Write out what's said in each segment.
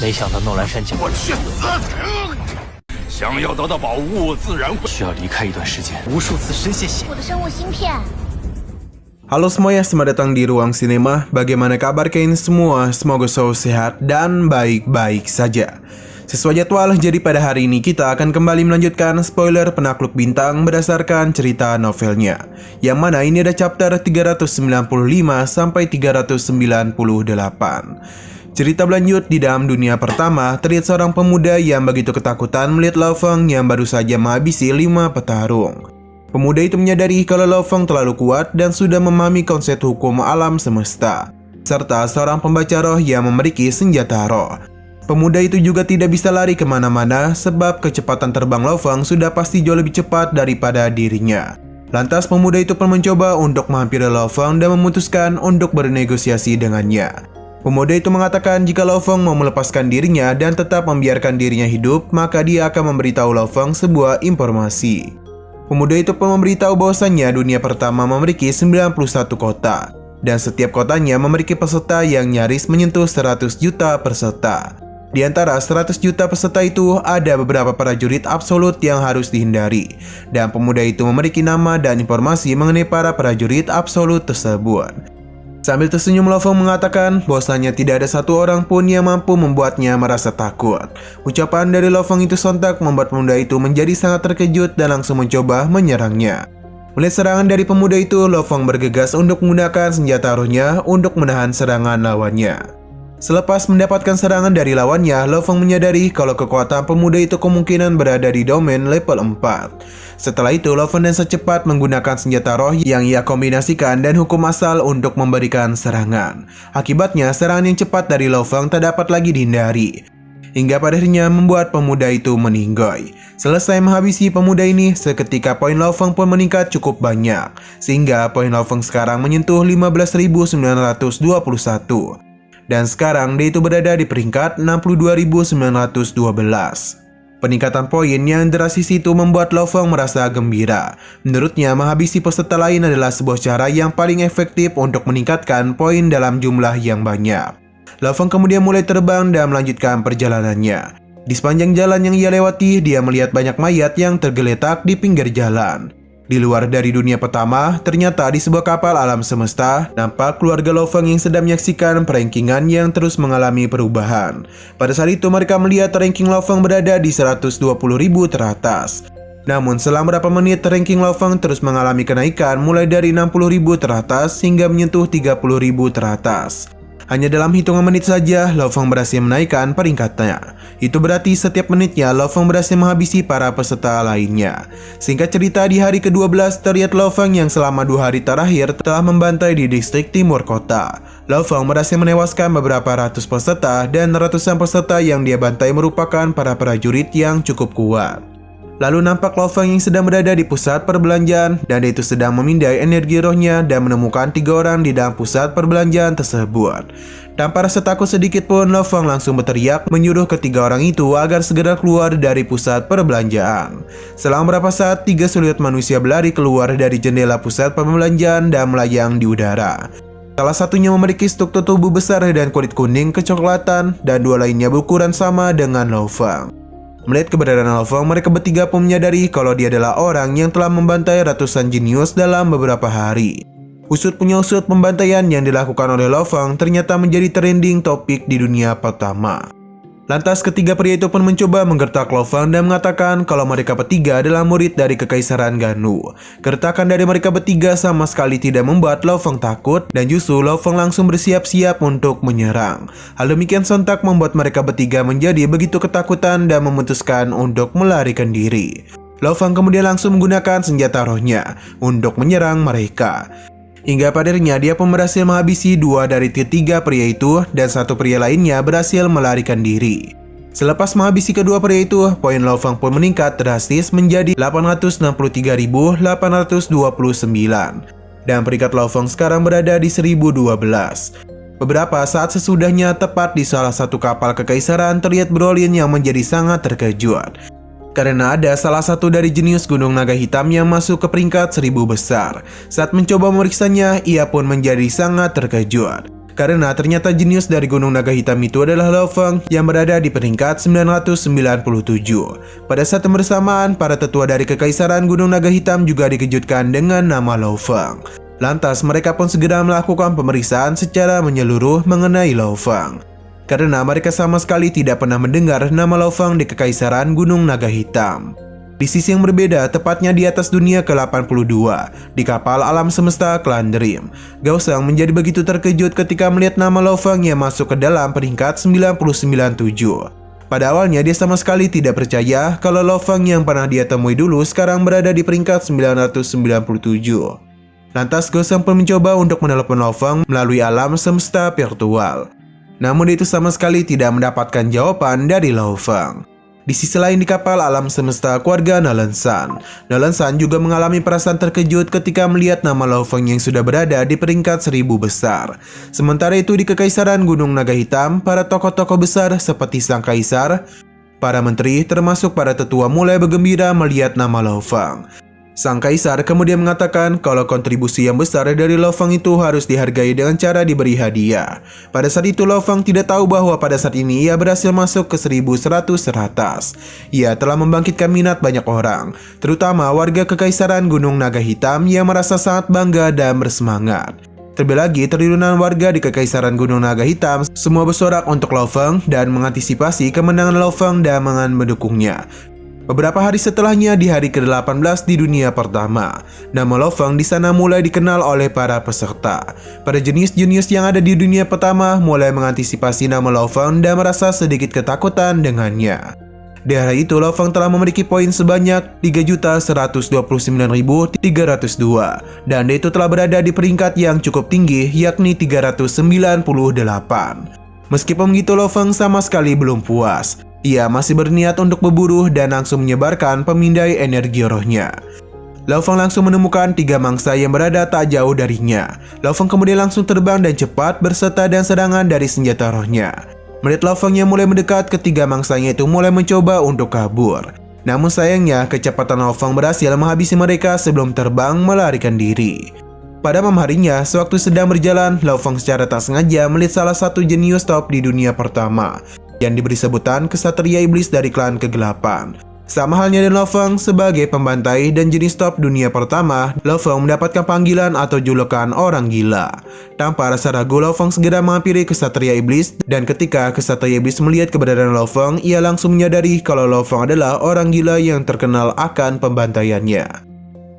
没想到诺兰山脚我去死！想要得到宝物，自然会需要离开一段时间，无数次深陷险。我的生物芯片。 Halo semuanya, selamat datang di Ruang Sinema. Bagaimana kabar kalian semua? Semoga selalu sehat dan baik-baik saja. Sesuai jadwal, jadi pada hari ini kita akan kembali melanjutkan spoiler Penakluk Bintang berdasarkan cerita novelnya. Yang mana ini ada chapter 395 sampai 398. Cerita berlanjut di dalam dunia pertama, terlihat seorang pemuda yang begitu ketakutan melihat Lao Feng yang baru saja menghabisi 5 petarung. Pemuda itu menyadari kalau Lao Feng terlalu kuat dan sudah memahami konsep hukum alam semesta, serta seorang pembaca roh yang memiliki senjata roh. Pemuda itu juga tidak bisa lari kemana-mana sebab kecepatan terbang Lao Feng sudah pasti jauh lebih cepat daripada dirinya. Lantas pemuda itu pun mencoba untuk menghampiri Lao Feng dan memutuskan untuk bernegosiasi dengannya. Pemuda itu mengatakan jika Lao Feng mau melepaskan dirinya dan tetap membiarkan dirinya hidup, maka dia akan memberitahu Lao Feng sebuah informasi. Pemuda itu pun memberitahu bahwasannya dunia pertama memiliki 91 kota, dan setiap kotanya memiliki peserta yang nyaris menyentuh 100 juta peserta. Di antara 100 juta peserta itu, ada beberapa prajurit absolut yang harus dihindari, dan pemuda itu memiliki nama dan informasi mengenai para prajurit absolut tersebut. Sambil tersenyum, Lao Feng mengatakan bahwasanya tidak ada satu orang pun yang mampu membuatnya merasa takut. Ucapan dari Lao Feng itu sontak membuat pemuda itu menjadi sangat terkejut dan langsung mencoba menyerangnya. Melihat serangan dari pemuda itu, Lao Feng bergegas untuk menggunakan senjata rohnya untuk menahan serangan lawannya. Selepas mendapatkan serangan dari lawannya, Lao Feng menyadari kalau kekuatan pemuda itu kemungkinan berada di domain level 4. Setelah itu, Lao Feng dan secepat menggunakan senjata roh yang ia kombinasikan dan hukum asal untuk memberikan serangan. Akibatnya, serangan yang cepat dari Lao Feng tak dapat lagi dihindari, hingga pada akhirnya membuat pemuda itu meninggoy. Selesai menghabisi pemuda ini, seketika poin Lao Feng pun meningkat cukup banyak, sehingga poin Lao Feng sekarang menyentuh 15.921. Dan sekarang dia itu berada di peringkat 62.912. Peningkatan poin yang drastis itu membuat Lao Feng merasa gembira. Menurutnya, menghabisi peserta lain adalah sebuah cara yang paling efektif untuk meningkatkan poin dalam jumlah yang banyak. Lao Feng kemudian mulai terbang dan melanjutkan perjalanannya. Di sepanjang jalan yang ia lewati, dia melihat banyak mayat yang tergeletak di pinggir jalan. Di luar dari dunia pertama, ternyata di sebuah kapal alam semesta, nampak keluarga Lao Feng yang sedang menyaksikan perankingan yang terus mengalami perubahan. Pada saat itu mereka melihat ranking Lao Feng berada di 120.000 teratas. Namun selang beberapa menit ranking Lao Feng terus mengalami kenaikan mulai dari 60.000 teratas hingga menyentuh 30.000 teratas. Hanya dalam hitungan menit saja, Lao Feng berhasil menaikkan peringkatnya. Itu berarti setiap menitnya Lao Feng berhasil menghabisi para peserta lainnya. Singkat cerita, di hari ke-12 terlihat Lao Feng yang selama 2 hari terakhir telah membantai di distrik timur kota. Lao Feng berhasil menewaskan beberapa ratus peserta dan ratusan peserta yang dia bantai merupakan para prajurit yang cukup kuat. Lalu nampak Lao Feng yang sedang berada di pusat perbelanjaan dan dia itu sedang memindai energi rohnya dan menemukan 3 orang di dalam pusat perbelanjaan tersebut. Tanpa rasa takut sedikit pun, Lao Feng langsung berteriak menyuruh ketiga orang itu agar segera keluar dari pusat perbelanjaan. Selang beberapa saat, 3 siluet manusia berlari keluar dari jendela pusat perbelanjaan dan melayang di udara. Salah satunya memiliki struktur tubuh besar dan kulit kuning kecoklatan, dan 2 lainnya berukuran sama dengan Lao Feng. Melihat keberadaan Lao Feng, mereka bertiga pun menyadari kalau dia adalah orang yang telah membantai ratusan jenius dalam beberapa hari. Usut punya usut, pembantaian yang dilakukan oleh Lao Feng ternyata menjadi trending topik di dunia pertama. Lantas ketiga pria itu pun mencoba menggertak Lao Feng dan mengatakan kalau mereka bertiga adalah murid dari Kekaisaran Ganu. Gertakan dari mereka bertiga sama sekali tidak membuat Lao Feng takut, dan justru Lao Feng langsung bersiap-siap untuk menyerang. Hal demikian sontak membuat mereka bertiga menjadi begitu ketakutan dan memutuskan untuk melarikan diri. Lao Feng kemudian langsung menggunakan senjata rohnya untuk menyerang mereka. Hingga pada akhirnya dia pun berhasil menghabisi 2 dari 3 pria itu, dan 1 pria lainnya berhasil melarikan diri. Selepas menghabisi kedua pria itu, poin Lao Feng pun meningkat drastis menjadi 863.829. Dan peringkat Lao Feng sekarang berada di 1012. Beberapa saat sesudahnya, tepat di salah satu kapal kekaisaran, terlihat Brolin yang menjadi sangat terkejut. Karena ada salah satu dari jenius Gunung Naga Hitam yang masuk ke peringkat 1000 besar. Saat mencoba memeriksanya, ia pun menjadi sangat terkejut. Karena ternyata jenius dari Gunung Naga Hitam itu adalah Lo Feng yang berada di peringkat 997. Pada saat yang bersamaan, para tetua dari Kekaisaran Gunung Naga Hitam juga dikejutkan dengan nama Lo Feng. Lantas mereka pun segera melakukan pemeriksaan secara menyeluruh mengenai Lo Feng. Karena mereka sama sekali tidak pernah mendengar nama Lo Feng di Kekaisaran Gunung Naga Hitam. Di sisi yang berbeda, tepatnya di atas dunia ke-82, di kapal alam semesta Clan Dream, Gao Sheng menjadi begitu terkejut ketika melihat nama Lo Feng yang masuk ke dalam peringkat 997. Pada awalnya dia sama sekali tidak percaya kalau Lo Feng yang pernah dia temui dulu sekarang berada di peringkat 997. Lantas Gao Sheng pun mencoba untuk menelepon Lo Feng melalui alam semesta virtual. Namun itu sama sekali tidak mendapatkan jawaban dari Lo Feng. Di sisi lain di kapal alam semesta keluarga Nolan Sun juga mengalami perasaan terkejut ketika melihat nama Lo Feng yang sudah berada di peringkat 1000 besar. Sementara itu di Kekaisaran Gunung Naga Hitam, para tokoh-tokoh besar seperti Sang Kaisar, para menteri termasuk para tetua mulai bergembira melihat nama Lo Feng. Sang Kaisar kemudian mengatakan kalau kontribusi yang besar dari Lo Feng itu harus dihargai dengan cara diberi hadiah. Pada saat itu Lo Feng tidak tahu bahwa pada saat ini ia berhasil masuk ke 1100 teratas. Ia telah membangkitkan minat banyak orang, terutama warga Kekaisaran Gunung Naga Hitam yang merasa sangat bangga dan bersemangat. Terlebih lagi, triliunan warga di Kekaisaran Gunung Naga Hitam semua bersorak untuk Lo Feng dan mengantisipasi kemenangan Lo Feng dan mendukungnya. Beberapa hari setelahnya, di hari ke-18 di dunia pertama, nama Lo Feng di sana mulai dikenal oleh para peserta. Para jenius-jenius yang ada di dunia pertama mulai mengantisipasi nama Lo Feng dan merasa sedikit ketakutan dengannya. Di hari itu, Lo Feng telah memiliki poin sebanyak 3.129.302 dan dia itu telah berada di peringkat yang cukup tinggi, yakni 398. Meskipun begitu, Lo Feng sama sekali belum puas. Ia masih berniat untuk berburu dan langsung menyebarkan pemindai energi rohnya. Lo Feng langsung menemukan 3 mangsa yang berada tak jauh darinya. Lo Feng kemudian langsung terbang dan cepat berserta dan serangan dari senjata rohnya. Melihat Lo Feng yang mulai mendekat, ketiga mangsanya itu mulai mencoba untuk kabur. Namun sayangnya, kecepatan Lo Feng berhasil menghabisi mereka sebelum terbang melarikan diri. Pada malam harinya, sewaktu sedang berjalan, Lo Feng secara tak sengaja melihat salah satu jenius top di dunia pertama yang diberi sebutan Kesatria Iblis dari klan Kegelapan. Sama halnya dengan Lo Feng sebagai pembantai dan jenis top dunia pertama, Lo Feng mendapatkan panggilan atau julukan orang gila. Tanpa rasa ragu, Lo Feng segera menghampiri Kesatria Iblis, dan ketika Kesatria Iblis melihat keberadaan Lo Feng, ia langsung menyadari kalau Lo Feng adalah orang gila yang terkenal akan pembantaiannya.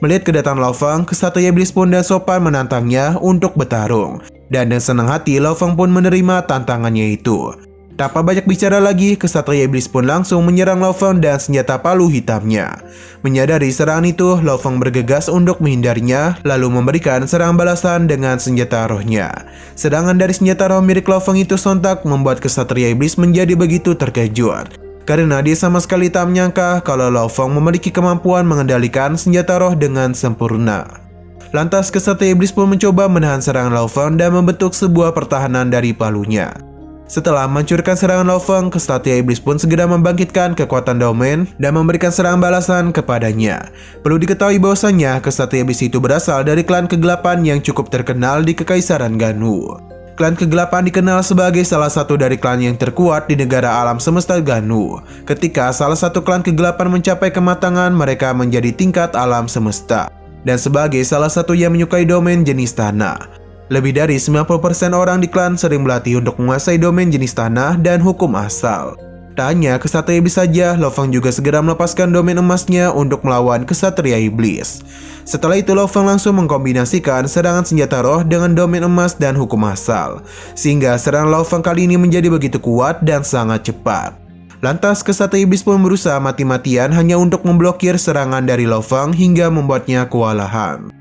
Melihat kedatangan Lo Feng, Kesatria Iblis pun dan sopan menantangnya untuk bertarung. Dan dengan senang hati, Lo Feng pun menerima tantangannya itu. Tanpa banyak bicara lagi, Kesatria Iblis pun langsung menyerang Lo Feng dan senjata palu hitamnya. Menyadari serangan itu, Lo Feng bergegas untuk menghindarinya, lalu memberikan serangan balasan dengan senjata rohnya. Serangan dari senjata roh milik Lo Feng itu sontak membuat Kesatria Iblis menjadi begitu terkejut. Karena dia sama sekali tak menyangka kalau Lo Feng memiliki kemampuan mengendalikan senjata roh dengan sempurna. Lantas Kesatria Iblis pun mencoba menahan serangan Lo Feng dan membentuk sebuah pertahanan dari palunya. Setelah mencurkan serangan Lo Feng, Kesatria Iblis pun segera membangkitkan kekuatan domain dan memberikan serangan balasan kepadanya. Perlu diketahui bahwasanya Kesatria Iblis itu berasal dari klan Kegelapan yang cukup terkenal di Kekaisaran Ganu. Klan Kegelapan dikenal sebagai salah satu dari klan yang terkuat di negara alam semesta Ganu. Ketika salah satu klan Kegelapan mencapai kematangan, mereka menjadi tingkat alam semesta. Dan sebagai salah satu yang menyukai domain jenis tanah. Lebih dari 90% orang di klan sering berlatih untuk menguasai domain jenis tanah dan hukum asal. Tak hanya Kesatria Iblis saja, Lo Feng juga segera melepaskan domain emasnya untuk melawan Kesatria Iblis. Setelah itu, Lo Feng langsung mengkombinasikan serangan senjata roh dengan domain emas dan hukum asal, sehingga serangan Lo Feng kali ini menjadi begitu kuat dan sangat cepat. Lantas Kesatria Iblis pun berusaha mati-matian hanya untuk memblokir serangan dari Lo Feng hingga membuatnya kewalahan.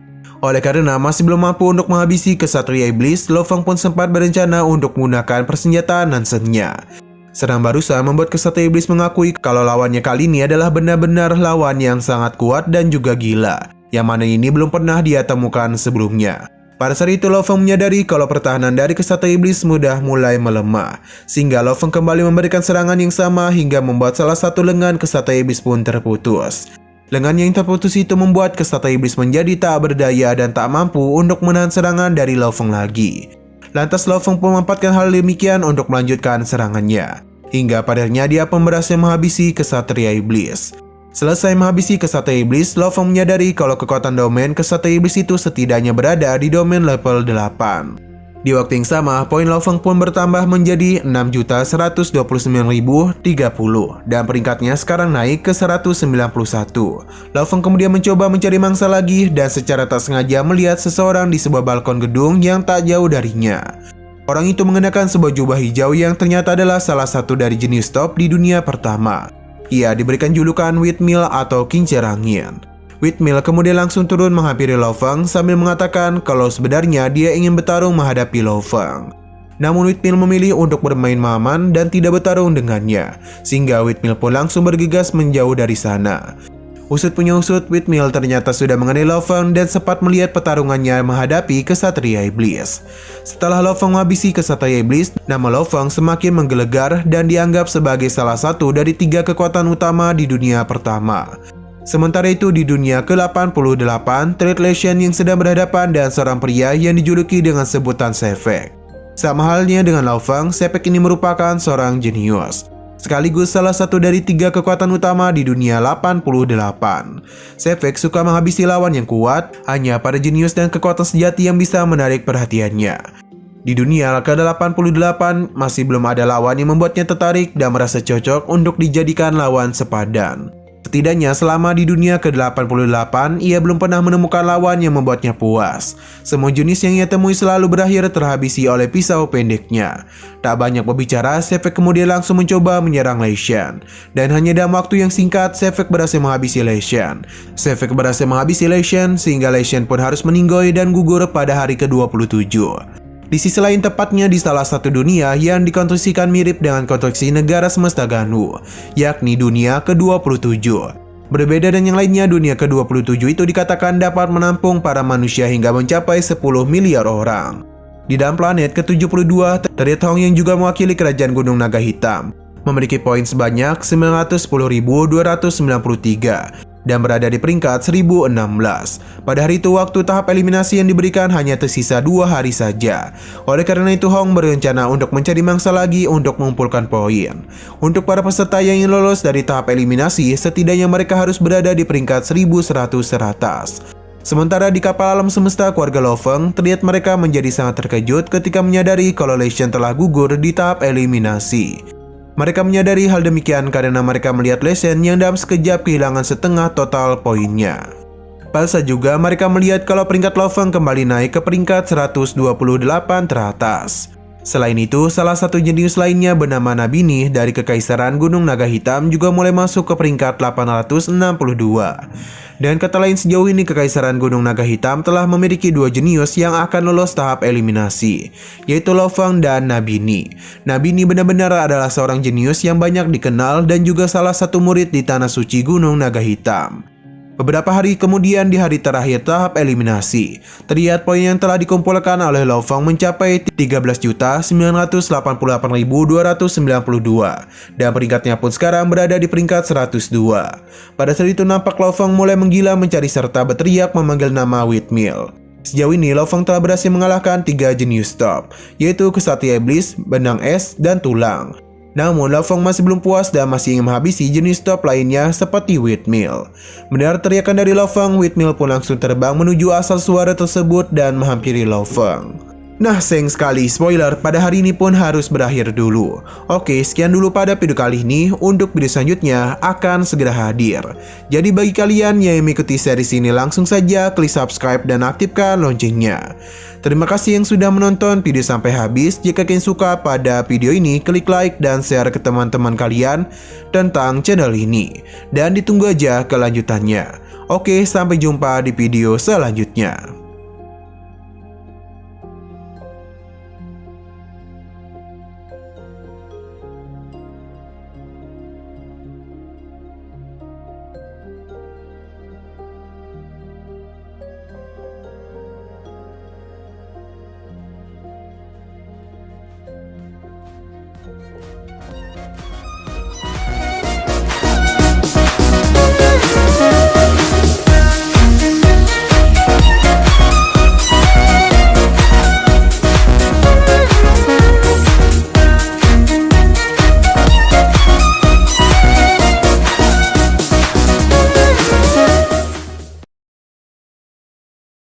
Oleh karena masih belum mampu untuk menghabisi Kesatria Iblis, Lo Feng pun sempat berencana untuk menggunakan persenjataan Nansen-nya. Serangan barusan membuat Kesatria Iblis mengakui kalau lawannya kali ini adalah benar-benar lawan yang sangat kuat dan juga gila, yang mana ini belum pernah dia temukan sebelumnya. Pada saat itu Lo Feng menyadari kalau pertahanan dari Kesatria Iblis mudah mulai melemah, sehingga Lo Feng kembali memberikan serangan yang sama hingga membuat salah satu lengan Kesatria Iblis pun terputus. Lengan yang terputus itu membuat Kesatria Iblis menjadi tak berdaya dan tak mampu untuk menahan serangan dari Lo Feng lagi. Lantas Lo Feng pun memanfaatkan hal demikian untuk melanjutkan serangannya. Hingga pada akhirnya dia pun berhasil menghabisi Kesatria Iblis. Selesai menghabisi Kesatria Iblis, Lo Feng menyadari kalau kekuatan domain Kesatria Iblis itu setidaknya berada di domain level 8. Di waktu yang sama, poin Lo Feng pun bertambah menjadi 6.129.030 dan peringkatnya sekarang naik ke 191. Lo Feng kemudian mencoba mencari mangsa lagi dan secara tak sengaja melihat seseorang di sebuah balkon gedung yang tak jauh darinya. Orang itu mengenakan sebuah jubah hijau yang ternyata adalah salah satu dari jenius top di dunia pertama. Ia diberikan julukan Windmill atau Kincir Angin. Windmill kemudian langsung turun menghampiri Lo Feng sambil mengatakan kalau sebenarnya dia ingin bertarung menghadapi Lo Feng. Namun Windmill memilih untuk bermain aman dan tidak bertarung dengannya, sehingga Windmill pun langsung bergegas menjauh dari sana. Usut punya usut, Windmill ternyata sudah mengenai Lo Feng dan sempat melihat pertarungannya menghadapi Kesatria Iblis. Setelah Lo Feng menghabisi Kesatria Iblis, nama Lo Feng semakin menggelegar dan dianggap sebagai salah satu dari 3 kekuatan utama di dunia pertama. Sementara itu di dunia ke-88, Trade Legend yang sedang berhadapan dengan seorang pria yang dijuluki dengan sebutan Sefek. Sama halnya dengan Lo Feng, Sefek ini merupakan seorang jenius, sekaligus salah satu dari 3 kekuatan utama di dunia 88. Sefek suka menghabisi lawan yang kuat, hanya pada jenius dan kekuatan sejati yang bisa menarik perhatiannya. Di dunia ke-88 masih belum ada lawan yang membuatnya tertarik dan merasa cocok untuk dijadikan lawan sepadan. Setidaknya selama di dunia ke-88, ia belum pernah menemukan lawan yang membuatnya puas. Semua jenis yang ia temui selalu berakhir terhabisi oleh pisau pendeknya. Tak banyak berbicara, Sefek kemudian langsung mencoba menyerang Lei Shan. Dan hanya dalam waktu yang singkat, Sefek berhasil menghabisi Lei Shan. Sefek berhasil menghabisi Lei Shan sehingga Lei Shan pun harus meninggoy dan gugur pada hari ke-27. Di sisi lain, tepatnya di salah satu dunia yang dikonstruksikan mirip dengan konstruksi negara semesta Ganu, yakni dunia ke-27. Berbeda dengan yang lainnya, dunia ke-27 itu dikatakan dapat menampung para manusia hingga mencapai 10 miliar orang. Di dalam planet ke-72, terlihat Hong yang juga mewakili kerajaan Gunung Naga Hitam, memiliki poin sebanyak 910.293 dan berada di peringkat 1016. Pada hari itu waktu tahap eliminasi yang diberikan hanya tersisa 2 hari saja. Oleh karena itu Hong berencana untuk mencari mangsa lagi untuk mengumpulkan poin. Untuk para peserta yang ingin lolos dari tahap eliminasi, setidaknya mereka harus berada di peringkat 1100 teratas. Sementara di kapal alam semesta keluarga Lo Feng, terlihat mereka menjadi sangat terkejut ketika menyadari kalau Lei Shan telah gugur di tahap eliminasi. Mereka menyadari hal demikian karena mereka melihat Lei Shan yang dalam sekejap kehilangan setengah total poinnya. Palsa juga mereka melihat kalau peringkat Lo Feng kembali naik ke peringkat 128 teratas. Selain itu, salah satu jenius lainnya bernama Nabini dari Kekaisaran Gunung Naga Hitam juga mulai masuk ke peringkat 862. Dan kata lain, sejauh ini Kekaisaran Gunung Naga Hitam telah memiliki 2 jenius yang akan lolos tahap eliminasi, yaitu Lo Feng dan Nabini. Nabini benar-benar adalah seorang jenius yang banyak dikenal dan juga salah satu murid di Tanah Suci Gunung Naga Hitam. Beberapa hari kemudian di hari terakhir tahap eliminasi, terlihat poin yang telah dikumpulkan oleh Lo Feng mencapai 13.988.292 dan peringkatnya pun sekarang berada di peringkat 102. Pada saat itu nampak Lo Feng mulai menggila mencari serta berteriak memanggil nama Windmill. Sejauh ini Lo Feng telah berhasil mengalahkan 3 jenius top, yaitu Kesatria Iblis, Benang Es, dan Tulang. Namun Lo Feng masih belum puas dan masih ingin menghabisi jenis top lainnya seperti Windmill. Mendengar teriakan dari Lo Feng, Windmill pun langsung terbang menuju asal suara tersebut dan menghampiri Lo Feng. Nah, sayang sekali, spoiler pada hari ini pun harus berakhir dulu. Oke, sekian dulu pada video kali ini. Untuk video selanjutnya akan segera hadir. Jadi bagi kalian yang mengikuti series ini, langsung saja klik subscribe dan aktifkan loncengnya. Terima kasih yang sudah menonton video sampai habis. Jika kalian suka pada video ini, klik like dan share ke teman-teman kalian tentang channel ini. Dan ditunggu aja kelanjutannya. Oke, sampai jumpa di video selanjutnya.